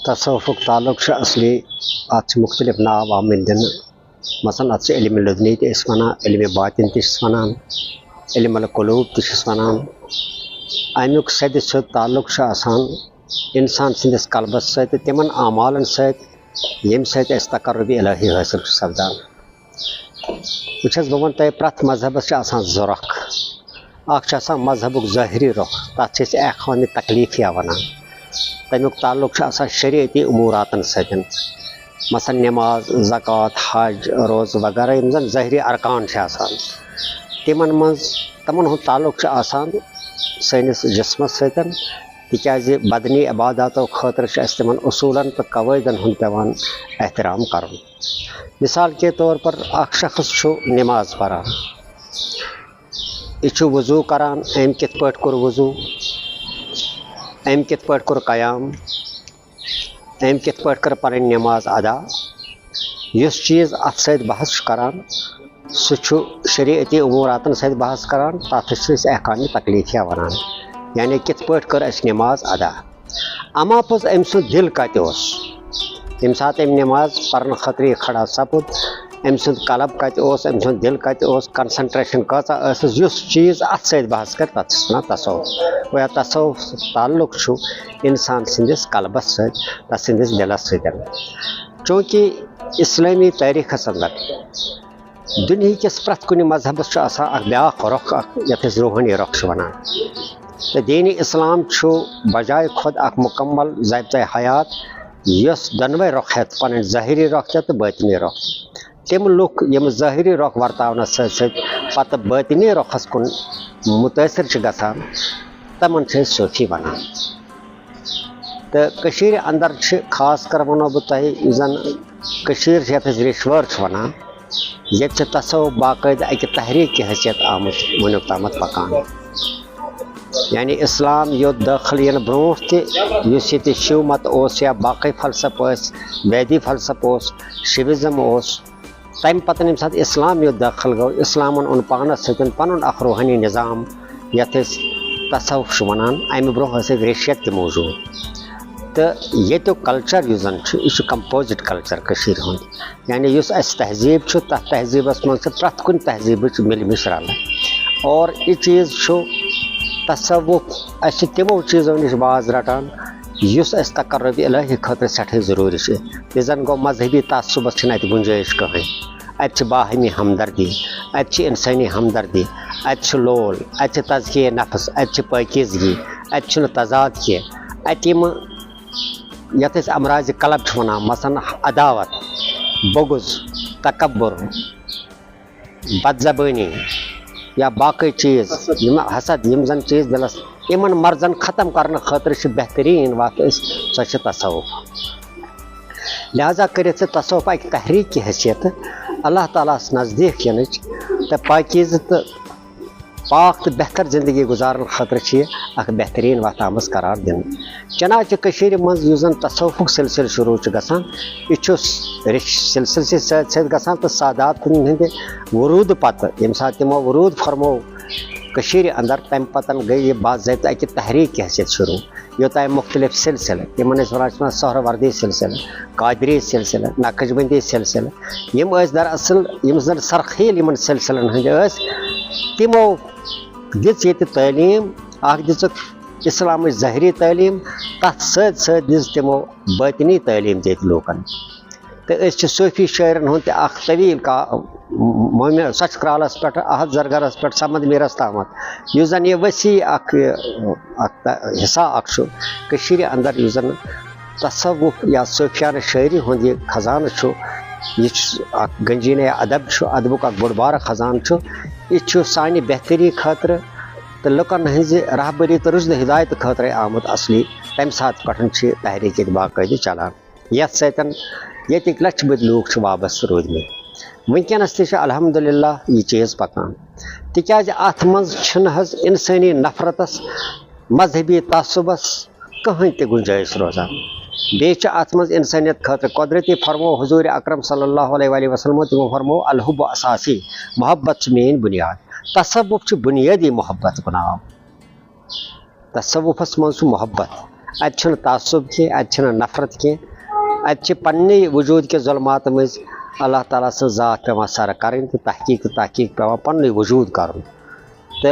تصوفک تعلق اصلی ات مختلف ناو آمن دن مثلا ات علم لدنی تس ونان علم باطن تس ونان علم القلوب تس ونان امیک سد سد تعلق آسان انسان سندس قلبس ست تمن اعمالن ست یم ست اس تقرب الہی حاصل سپدان بچس بہ ون تہ پرت مذہبس آسان زٕ رۄخ اکھ چھُ آسان مذہبُک ظٲہری رۄخ تتھ چھِ أسۍ اخوانِ تکلیفیہ ونان تمیُک تعلق چھُ آسان شریعتی اموراتن سۭتۍ مثلاً نماز زکوٰۃ حج روزٕ وغیرہ یِم زن ظٲہری ارکان چھِ آسان تمن منٛز تمن ہُنٛد تعلق چھُ آسان سٲنِس جسمس سۭتۍ تِکیازِ بدنی عباداتو خٲطرٕ چھُ اَسہِ تِمن اصوٗلن تہٕ قوٲیدن ہُنٛد پیٚوان احترام کرُن مثال کے طور پر اکھ شخص چھُ نماز پران یہِ چھُ وضوٗ کران أمۍ کِتھ پٲٹھۍ کوٚر وضوٗ أمۍ کِتھ پٲٹھۍ کوٚر قیام أمۍ کِتھ پٲٹھۍ کٔر پنٕنۍ نماز ادا یُس چیٖز اتھ سۭتۍ بحث چھُ کران سُہ چھُ شریعتی اموراتن سۭتۍ بحث کران تتھ چھِ أسۍ احکامِ تکلیفیہ ونان یعنی کِتھ پٲٹھۍ کٔر اَسہِ نماز ادا اما پوٚز أمۍ سُنٛد دل کتہِ اوس ییٚمہِ ساتہٕ أمۍ نماز پرنہٕ خٲطرٕ یہِ کھڑا سپُد أمۍ سُنٛد قلب کتہِ اوس أمۍ سُنٛد دل کتہِ اوس کنسنٹریشن کۭژاہ ٲسٕس یُس چیٖز اتھ سۭتۍ بحث کرِ تتھ چھِ ونان تصوف گویا تصوف تعلق چھُ انسان سٕنٛدِس قلبس سۭتۍ تتھ سٕنٛدِس دلس سۭتۍ چوٗنکہِ اسلٲمی تٲریٖخس انٛدر دُنہِکِس پرٛٮ۪تھ کُنہِ مذہبس چھُ آسان اکھ بیٛاکھ رۄخ اکھ یتھ أسۍ روحٲنی رۄخ چھِ ونان تہٕ دیٖنِ اسلام چھُ بجاے کھۄتہٕ اکھ مُکمل ضابطۂ حیات یۄس دۄنوے رۄخ ہٮ۪تھ پنٕنۍ ظٲہری رۄخ تہِ تہٕ بٲطنی رۄخ تِم لُکھ یِم ظٲہری رۄخ ورتاونس سۭتۍ سۭتۍ پتہٕ بٲطنی رۄخس کُن مُتٲثر چھِ گژھان تمن چھِ أسۍ صوفی ونان تہٕ کٔشیٖرِ انٛدر چھِ خاص کر ونو بہٕ تۄہہِ یُس زن کٔشیٖر چھِ یتھ أسۍ ریٚشوٲر چھِ ونان ییٚتہِ چھِ تصوف باقٲعدٕ اکہِ تحریٖک کہِ حیثیت آمٕژ وُنیُک تامتھ پکان یعنی اسلام یوٚت دٲخل یِنہٕ برونٛٹھ تہِ یُس ییٚتہِ شِو مت اوس یا باقٕے فلسفہٕ ٲسۍ ویدی فلسفہٕ اوس شِوِزم اوس تمہِ پتہٕ ییٚمہِ ساتہٕ اسلام یوٚت دٲخل گوٚو اسلامن اوٚن پانس سۭتۍ پنُن اکھ روحٲنی نظام یتھ أسۍ تصوف چھِ ونان امہِ برونٛہہ ٲس اَتہِ ریشیت تہِ موٗجوٗد تہٕ ییٚتیُک کلچر یُس زن چھُ یہِ چھُ کمپوزِٹ کلچر کٔشیٖرِ ہُنٛد یعنی یُس اسہِ تہذیٖب چھُ تتھ تہذیٖبس منٛز چھِ پرٛٮ۪تھ کُنہِ تہذیٖبٕچ مِلہِ مِش رلہٕ اور یہِ چیٖز چھُ تصوف اسہِ چھِ تِمو چیٖزو نِش باز رٹان یُس اسہِ تقرب الہی خٲطرٕ سٮ۪ٹھاہ ضروٗری چھِ یہِ زن گوٚو مذہبی تعصُبس چھِنہٕ اتہِ گُنجٲیش کٕہٕنۍ اتہِ چھِ باہمی ہمدردی اتہِ چھِ انسٲنی ہمدردی اتہِ چھُ لول اتہِ چھِ تزکیہ نفس اتہِ چھِ پٲکیزگی اتہِ چھُنہٕ تضاد کینٛہہ اتہِ یِمہٕ یتھ أسۍ امراضِ قلب چھِ ونان مثلاً عداوت بغض تکبر بد زبٲنی یا باقٕے چیٖز یِم حسد یِم زن چیٖز دلس یِمن مرضن ختم کرنہٕ خٲطرٕ چھِ بہتریٖن وتھ أسۍ سۄ چھِ تصوف لہذا کٔرِتھ ژٕ تصوف اکہِ تحریٖک کہِ حیثیت اللہ تعالیٰ ہس نزدیٖک یِنٕچ تہٕ پٲکیٖزٕ تہٕ پاک تہٕ بہتر زندگی گُزارنہٕ خٲطرٕ چھِ یہِ اکھ بہتریٖن وتھ آمٕژ قرار دِنہٕ چنانچہ کٔشیٖرِ منٛز یُس زن تصوفُک سلسلہٕ شروٗع چھُ گژھان یہِ چھُ سلسلہٕ سۭتۍ سۭتۍ گژھان تہٕ ساداتن ہٕنٛدِ وروٗدٕ پتہٕ ییٚمہِ ساتہٕ تِمو وروٗد فرمو کٔشیٖرِ انٛدر تمہِ پتہٕ گٔے یہِ باضٲبطہٕ اکہِ تحریٖک کہِ حیثیت شروٗع یوٚتانۍ مختلف سلسلہٕ یِمن أسۍ ونان چھِ سہروردی سلسلہٕ قادری سلسلہٕ نقش بندی سلسلہٕ یِم ٲسۍ دراصل یِم زن سرخیل یِمن سلسلن ہٕنٛدۍ ٲسۍ تِمو دِژ ییٚتہِ تعلیٖم اکھ دِژٕکھ اسلامٕچ ظٲہری تعلیٖم تتھ سۭتۍ سۭتۍ دِژ تِمو بٲطنی تعلیٖم تہِ ییٚتہِ لوٗکن تہٕ أسۍ چھِ صوفی شٲعرن ہُنٛد تہِ اکھ طویٖل سچ کرالس پٮ۪ٹھ احد زرگرس پٮ۪ٹھ سمد میٖرس تامتھ یُس زن یہِ ؤسیع اکھ حصہ اکھ چھُ کٔشیٖرِ انٛدر یُس زن تصوف یا صوفیانہٕ شٲعری ہُنٛد یہِ خزانہٕ چھُ یہِ چھُ اکھ گنجیٖنہ ادب چھُ ادبُک اکھ بوٚڑ بارٕ خزانہٕ چھُ یہِ چھُ سانہِ بہتری خٲطرٕ تہٕ لُکن ہٕنٛزِ رہبری تہٕ رُشدٕ ہدایتہٕ خٲطرٕ آمُت اصلی تمہِ ساتہٕ پٮ۪ٹھ چھِ تحریٖک ییٚتہِ باقٲعدٕ چلان یتھ سۭتۍ ییٚتِکۍ لچھِ بٔدۍ لوٗکھ چھِ وابستہٕ روٗدمٕتۍ وٕنکیٚنس تہِ چھُ الحمدُاللہ یہِ چیٖز پکان تِکیازِ اتھ منٛز چھِنہٕ حظ انسٲنی نفرتس مذہبی تعصُبس کٕہٕنۍ تہِ گُنجٲیش روزان بیٚیہِ چھِ اتھ منٛز انسٲنیت خٲطرٕ قۄدرتی فرمو حضوٗرِ اکرم صلی اللہ علیہ وسلمو تِمو فرمو الحب اساسی محبت چھِ میٲنۍ بُنیاد تصوف چھُ بُنیٲدی محبتُک ناو تصوفس منٛز چھُ محبت اتہ تعصب کی اتہ نفرت کی اتہ پنہ وجود کے ظلمات مز اللہ تعالیٰ سن ذات پیوان سر کریں تو تحقیق پیوان پنہ وجود کرن تو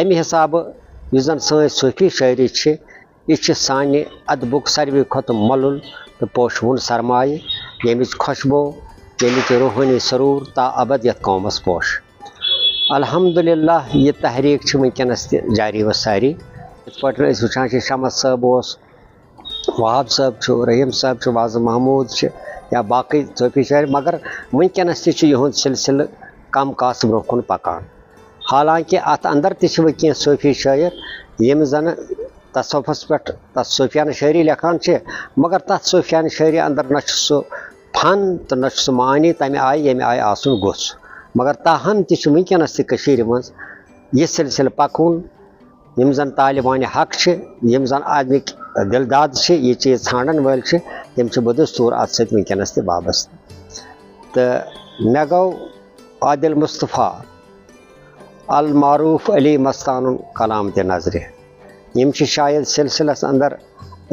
امہ حساب اس زن سن صوفی شاعری یہ سانہ ادبک ساروی کھت ملل تو پوشون سرمایہ یمچ خوشبو یمچ روحانی سرور تا ابد یت قومس پوش الحمدللہ یہ تحریک ونکس تہ جاری و ساری یت پہ وچان شمس صاحب وہاب صاحب رحیم صاحب واضح محمود یا باقی صوفی شاعر مگر ونکس تہ سلسلہ کم کاس برو کن پکان حالانکہ ات اندر تہ کی صوفی شاعر یم زن تصوفس پہ تس صوفیانہ شاعری لکھان مگر تر صوفیانہ شاعری اندر نہ سہ فن تو نہ سہ معنی تمہ آئی یمہ آئی آسن گوس مگر تاہم تہ ونکس تہ مز یہ سلسلہ پکون یم زن طالبان حق یم زن آدمک دلداد یہ چیز ژھانڈن ول تم بدستور ات ست ونکس تہ وابستہ تو مے گو عادل مصطفیٰ المعروف علی مستان کلام تہ نظر یم شاید سلسلس اندر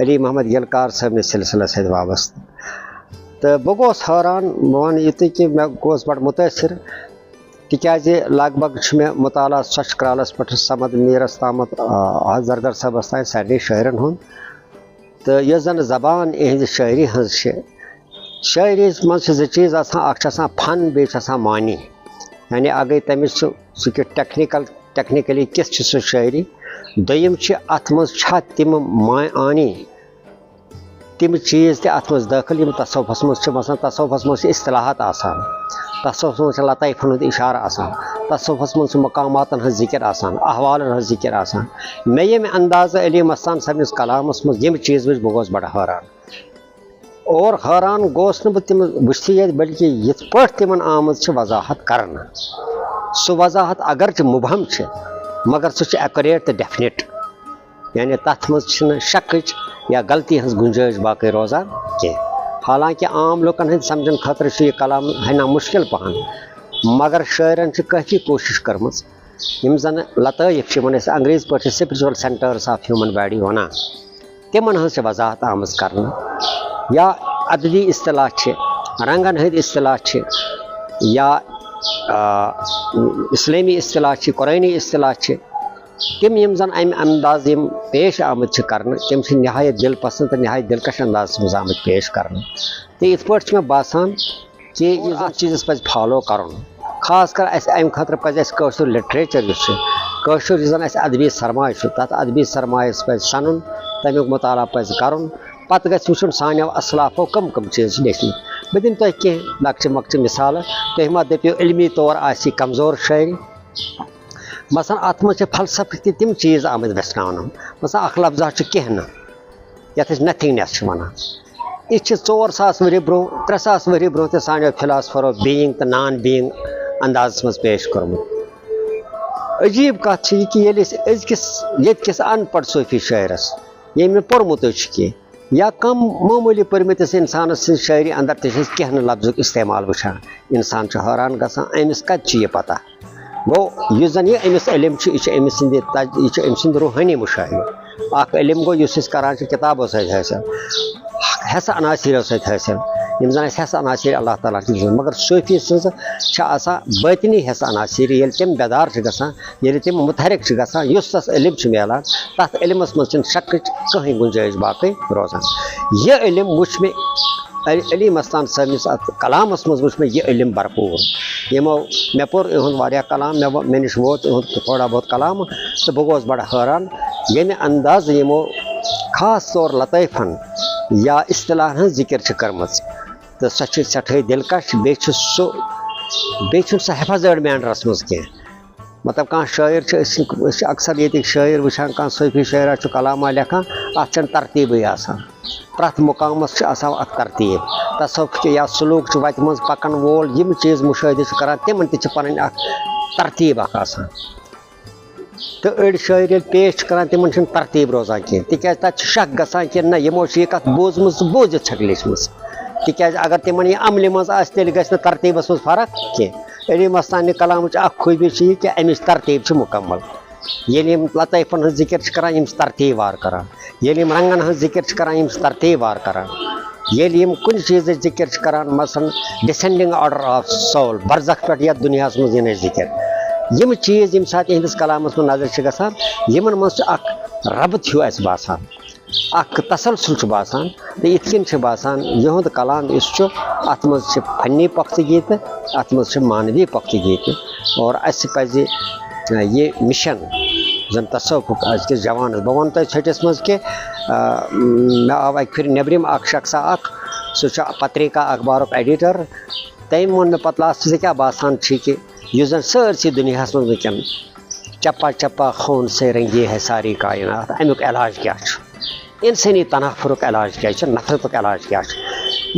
علی محمد یلکار صاحب سلسلہ ست وابستہ تو بہ گوس حیران بہ ون یہ کہ مے گوس بڑ متاثر تکیاز لگ بھگ مے مطالعہ سچ کرالس پہ سمد میرس تامت زردر صاحبس تین سارے شاعرن ہند تو یس زن زبان اہز شاعری ہز شاعری مز زٕ چیز آسان اکھ آسان فن بیٚیہِ چھُ آسان معنی یعنی اگے تمس سہ ٹیکنیکلی کس سہ شاعری دویم ات مز چھا تم معنی تم چیز تہ ات مز داخل یم تصوفس مز مثلا تصوفس مز اصطلاحات آسان تصوفس مز لطائفن ہند اشارہ آسان تصوفس مز مقاماتن ہز ذکر آسان احوالن ہز ذکر آسان مے یم انداز علی مستان صاحبس کلامس مز یم چیز وچ بہ گوس بڑا حیران اور حیران گوس نہ بہ تم وچھتھٕے یوت بلکہ یتھ پٲٹھۍ تمن آمٕژ وضاحت کرنہٕ سہ وضاحت اگرچہ مبہم مگر سہ ایکوریٹ تو ڈیفنٹ یعنی تر مز شکچ یا غلطی ہز گنجائش باقی روزان کی حالانکہ عام لوکن ہند سمجھن خاطر یہ کلام ہنا مشکل پہن مگر شاعرن کافی کوشش کرم یم زن لطائف انگریز پہ سپرچل سینٹرس آف ہیومن باڈی ونان تمن ہز وضاحت آمز کرنا یا ادبی اصطلاح رنگن ہند اصطلاح یا اسلامی اصطلاح قرآنی اصطلاح تم یم زن ام انداز یم پیش آمت کرنے تم نہایت دل پسند تو نہایت دلکش انداز مز آمت پیش کرنے تو یت پہ مے باسان کہ یہ چیزس پہ فالو کرن خاص کر ام خاطر پہ قشر لٹریچر قشر زن ادبی سرمایہ تر ادبی سرمایس پہ سنن تمیک مطالعہ پہ کرن پتہ گژھِ وٕچھُن سانیو اسلافو کم چیز لیکھمٕتۍ بہٕ دِمہٕ تۄہہِ کینٛہہ لۄکچہِ مۄکچہِ مثالہٕ تُہۍ ما دٔپِو علمی طور آسہِ یہِ کمزور شاعری مثلاً اتھ منٛز چھِ فلسفہٕکۍ تہِ تِم چیٖز آمٕتۍ ویٚژھناونہٕ مثلاً اکھ لفظا چھُ کینٛہہ نہٕ یتھ أسۍ نتھنگنیس چھِ ونان یہِ چھِ 4000 ؤری برونٛہہ 3000 ؤری برونٛہہ تہِ سانیو فلاسفرو بیٖنگ تہٕ نان بیٖنگ اندازس منٛز پیش کوٚرمُت عجیٖب کتھ چھِ یہِ کہِ ییٚلہِ أسۍ أزکِس ییٚتکِس ان پڑھ صوفی شاعرس ییٚمۍ نہٕ پوٚرمُتٕے چھُ کینٛہہ یا کم معمولی پرمتس انسانس سن شاعری اندر تہ لفظ استعمال وچان انسان حیران گژھان امس کت یہ پتہ گو اس زن یہ امس علم یہ أمۍ سٕنٛدِ روحانی مشاہدٕ اخ علم گو اس کران کتابو سۭتۍ حٲصِل حصہ عناصرو سۭتۍ حٲصِل یم زن حصہ عناصر اللہ تعالیٰ مگر صوفی سٕنٛز باطنی حصہ عناصر ییٚلہِ تم بیدار گژھان ییٚلہِ تم متحرک گژھان یُس تس علم ملان تتھ علمس مز شکچ کٕہٕنۍ گنجائش باقی روزان یہ علم وچھ مےٚ علی مستان صٲبنِس اتھ کلامس مز وچھ مےٚ یہ علم بھرپور یمو مےٚ پوٚر یِہُنٛد واریاہ کلام مےٚ نِش ووت یِہُنٛد تھوڑا بہت کلام تہٕ بہٕ گوس بڑٕ حٲران ییٚمہِ انداز یمو خاص طور لطائفن یا اصطلاحن ہٕنٛز ذکر چھِ کٔرمٕژ تو سہ سٹھے دلکش بیٚیہِ چھُنہٕ سہ حفاظت مینرس مز کینٛہہ مطلب کانٛہہ شاعر چھِ اکثر ییٚتِکۍ شاعر وٕچھان کانٛہہ صوفی شاعرا چھُ کلامہ لیکھان اتھ چھنہٕ ترتیٖبٕے آسان پرٛٮ۪تھ مقامس چھُ آسان اتھ ترتیٖب تصوف یا سلوٗک چھُ وتہِ منٛز پکن وول یِم چیٖز مُشٲہدٕ چھُ کران تِمن تہِ چھِ پنٕنۍ اکھ ترتیٖب اکھ آسان تہٕ أڑۍ شاعر ییٚلہِ پیش چھِ کران تِمن چھُنہٕ ترتیٖب روزان کینٛہہ تِکیازِ تتہِ چھُ شک گژھان کہِ نہ یِمو چھِ یہِ کتھ بوٗزمٕژ تہٕ بوٗزِتھ چھکھ لیٖچھمٕژ تِکیازِ اگر تِمن یہِ عملہِ منٛز آسہِ تیٚلہِ گژھِ نہٕ ترتیٖبس منٛز فرق کینٛہہ علی مستانہِ کلامٕچ اکھ خوٗبی چھِ یہِ کہِ امِچ ترتیٖب چھِ مُکمل ییٚلہِ یِم لطٲیفن ہٕنٛز ذِکِر چھِ کران یِم چھِ ترتیٖب وار کران ییٚلہِ یِم رنگن ہٕنٛز ذِکِر چھِ کران یِم چھِ ترتیٖب وار کران ییٚلہِ یِم کُنہِ چیٖزٕچ ذِکِر چھِ کران مثلاً ڈِسینڈنگ آرڈر آف سول برزخ پٮ۪ٹھ یتھ دُنیاہس منٛز یِنٕچ ذِکِر یِم چیٖز ییٚمہِ ساتہٕ یِہنٛدِس کلامس منٛز نظر چھِ گژھان یِمن منٛز چھُ اکھ ربط ہیوٗ اَسہِ باسان اکھ تسلسل چھُ باسان تہٕ یِتھ کٔنۍ چھُ باسان یِہُنٛد کلام یُس چھُ اتھ منٛز چھِ فنی پختگی تہٕ اتھ منٛز چھِ مانوی پختگی تہِ اور اَسہِ پزِ یہِ مِشن زن تصوفُک أزکِس جوانس بہٕ ونہٕ تۄہہِ ژھٔٹِس منٛز کہِ مےٚ آو اکہِ پھِرِ نیبرِم اکھ شخصا اکھ سُہ چھُ پتریکا اخبارُک ایڈیٹر تٔمۍ ووٚن مےٚ پتہٕ لاسٹس ژےٚ کیٛاہ باسان چھُے کہِ یُس زن سٲرسٕے دُنیاہس منٛز وٕنکٮ۪ن چپا چپا خوٗن سے رنگی ہے ساری کائنات امیُک علاج کیٛاہ چھُ انسٲنی تنافرُک علاج کیٛاہ چھُ نفرتُک علاج کیٛاہ چھُ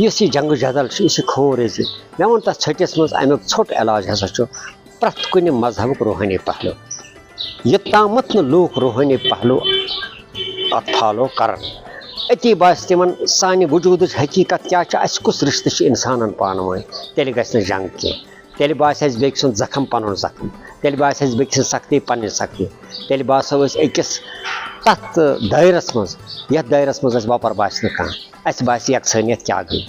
یُس یہِ جنگہٕ جدل چھُ یہِ چھُ خوٗن ریزِ مےٚ ووٚن تتھ ژھٔٹِس منٛز امیُک ژھوٚٹ علاج ہسا چھُ پرٛٮ۪تھ کُنہِ مذہبُک روحٲنی پہلو یوٚتامتھ نہٕ لوٗکھ روحٲنی پہلو اتھ فالو کرن أتی باسہِ تِمن سانہِ وجوٗدٕچ حقیٖقت کیٛاہ چھِ اَسہِ کُس رِشتہٕ چھُ انسانن پانہٕ ؤنۍ تیٚلہِ گژھِ نہٕ جنگ کینٛہہ تیٚلہِ باسہِ اَسہِ بیٚکہِ سُنٛد زخم پنُن زخم تیٚلہِ باسہِ اَسہِ بیٚکہِ سٕنٛز سختی پنٕنۍ سختی تیٚلہِ باسو أسۍ أکِس تتھ دٲیرس منٛز یتھ دٲیرس منٛز اَسہِ وۄپر باسہِ نہٕ کانٛہہ اَسہِ باسہِ یکسٲنیت کیٛاہ گٔے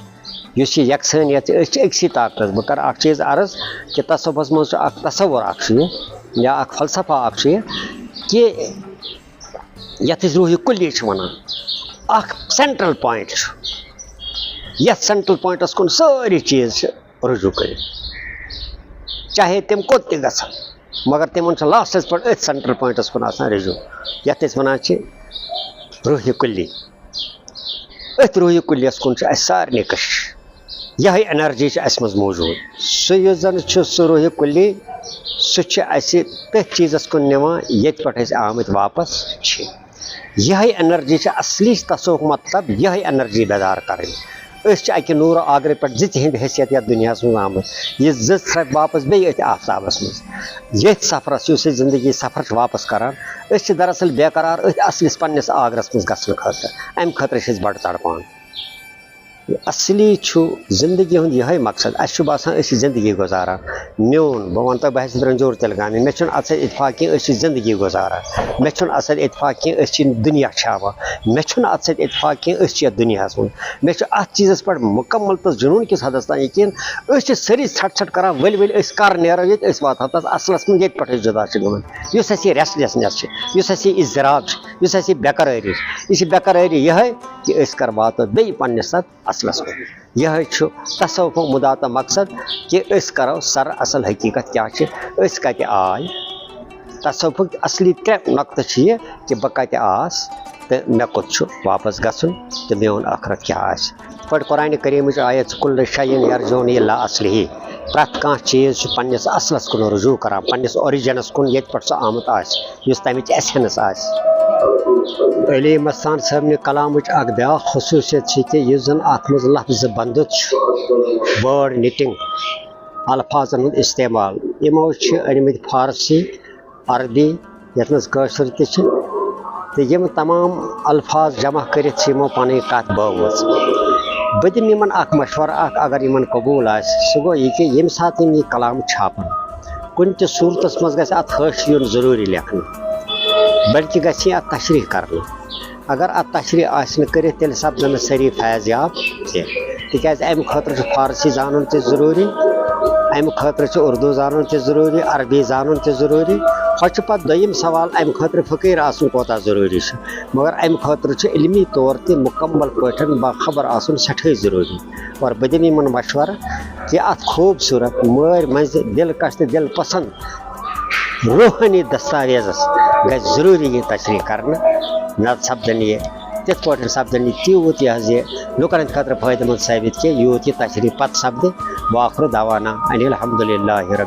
یُس یہِ یکسٲنیت چھِ أسۍ چھِ أکسٕے طاقتس بہٕ کرٕ اکھ چیٖز عرض کہِ تصوفس منٛز چھُ اکھ تصور اکھ چھُ یہِ یا اکھ فلسفہ اکھ چھُ یہِ کہِ یتھ أسۍ روحِ کُلی چھِ ونان اکھ سینٹرل پویِنٹ چھُ یتھ سینٹرل پویِنٹس کُن سٲری چیٖز چھِ رجوع کٔرِتھ چاہے تِم کوٚت تہِ گژھن مگر تِمن چھُ لاسٹس پٮ۪ٹھ أتھۍ سینٹرل پویِنٹس کُن آسان رجوع یتھ أسۍ ونان چھِ روحِ کُلی أتھۍ روحِ کُلیس کُن چھِ اَسہِ سارنٕے کٔشش یِہے انرجی چھِ اَسہِ منٛز موٗجوٗد سُہ یُس زن چھُ سُہ روحِ کُلی سُہ چھِ اَسہِ تٔتھۍ چیٖزس کُن نِوان ییٚتہِ پٮ۪ٹھ أسۍ آمٕتۍ واپس چھِ یِہے انرجی چھِ اصلی تصوُک مطلب یِہے انرجی بیدار کرٕنۍ أسۍ چھِ اکہِ نوٗرٕ آگرٕ پٮ۪ٹھ زٕ تِہنٛدِ حیثیت یتھ دُنیاہس منٛز آمٕتۍ یہِ زٕ ژھرپہِ واپس بیٚیہِ أتھۍ آفتابس منٛز ییٚتھۍ سفرس یُس أسۍ زندگی سفر چھِ واپس کران أسۍ چھِ دراصل بے قرار أتھۍ اصلِس پننِس آگرس منٛز گژھنہٕ خٲطرٕ امہِ خٲطرٕ چھِ أسۍ بڑٕ تڑپان اصلی چھُ زندگی ہُنٛد یِہے مقصد اَسہِ چھُ باسان أسۍ چھِ زندگی گُزاران میون بہٕ ونہٕ تۄہہِ بہٕ ہسا رنجور تِلگامی مےٚ چھُنہٕ اتھ سۭتۍ اتفاق کینٛہہ أسۍ چھِ زندگی گُزاران مےٚ چھُنہٕ اتھ سۭتۍ اتفاق کینٛہہ أسۍ چھِ دُنیا چھاوان مےٚ چھُنہٕ اتھ سۭتۍ اتفاق کینٛہہ أسۍ چھِ یتھ دُنیاہس منٛز مےٚ چھُ اتھ چیٖزس پٮ۪ٹھ مُکمل تہٕ جنوٗن کِس حدس تام یقیٖن أسۍ چھِ سٲری ژھٹھ ژھٹھ کران ؤلۍ ؤلۍ أسۍ کر نیرو ییٚتہِ أسۍ واتہو تتھ اصلس منٛز ییٚتہِ پٮ۪ٹھ أسۍ جُدا چھِ گٔمٕتۍ یُس اَسہِ یہِ ریسٹلیسنیس چھِ یُس اَسہِ یہِ اضطراب چھِ یُس اَسہِ یہِ بےقرٲری چھِ یہِ چھِ بےقرٲری یِہے کہِ أسۍ کر واتو بیٚیہِ پننِس تتھ اصلس منٛز یِہے چھُ تصوفُک مُدا تہٕ مقصد کہِ أسۍ کرو سر اصل حقیٖقت کیٛاہ چھِ أسۍ کتہِ آے تصوفُک اصلی 3 نۄقطہٕ چھِ یہِ کہِ بہٕ کتہِ آس تہٕ مےٚ کوٚت چھُ واپس گژھُن تہٕ میون ٲخرت کیٛاہ آسہِ یِتھ پٲٹھۍ قرآنِ کریٖمٕچ آیت کُلُّ شیءٍ یرجعُ اِلی اصلِہ پرٛٮ۪تھ کانٛہہ چیٖز چھُ پننِس اصلس کُن رجوٗع کران پننِس اوٚرِجنس کُن ییٚتہِ پٮ۪ٹھ سُہ آمُت آسہِ یُس تمِچ ایسٮ۪نٕس آسہِ علی مستان صٲبنہِ کلامٕچ اکھ بیاکھ خصوٗصیت چھِ کہِ یُس زن اتھ منٛز لفظِ بندُت چھُ وٲڈ نِٹنگ الفاظن ہُنٛد استعمال یِمو چھِ أنمٕتۍ فارسی عربی یتھ منٛز کٲشُر تہِ چھِ تہٕ یِم تمام الفاظ جمع کٔرِتھ چھِ یِمو پنٕنۍ کتھ بٲومٕژ بہٕ دِمہٕ یِمن اکھ مشورٕ اکھ اگر یِمن قبوٗل آسہِ سُہ گوٚو یہِ کہِ ییٚمہِ ساتہٕ یِم یہِ کلام چھاپن کُنہِ تہِ صوٗرتس منٛز گژھِ اتھ حٲشہِ یُن ضروٗری لیکھنہٕ بلکہِ گژھِ یہِ اتھ تشریح کرنہٕ اگر اتھ تشریح آسہِ نہٕ کٔرِتھ تیٚلہِ سپدن نہٕ سٲری فیض یاب کینٛہہ تِکیٛازِ امہِ خٲطرٕ چھُ فارسی زانُن تہِ ضروٗری امہِ خٲطرٕ چھُ اردوٗ زانُن تہِ ضروٗری عربی زانُن تہِ ضروٗری ہۄ چھُ پتہٕ دوٚیِم سوال امہِ خٲطرٕ فقیٖر آسُن کوتاہ ضروٗری چھُ مگر امہِ خٲطرٕ چھُ علمی طور تہِ مُکمل پٲٹھۍ باخبر آسُن سٮ۪ٹھاہ ضروٗری اور بہٕ دِمہٕ یِمن مشورٕ کہِ اتھ خوٗبصوٗرت مٲرۍ منٛزِ دِلکش تہٕ دِل پسنٛد روحٲنی دستاویزس گژھِ ضروٗری یہِ تشریح کرنہٕ نتہٕ سپدن یہِ تِتھ پٲٹھۍ سپدن یہِ تیوٗت یہِ حظ یہِ لُکن ہٕنٛدِ خٲطرٕ فٲیدٕ منٛد ثٲبت کینٛہہ یوٗت یہِ تشریح پتہٕ سپدِ واخر دعوانا ان الحمدُللہ رب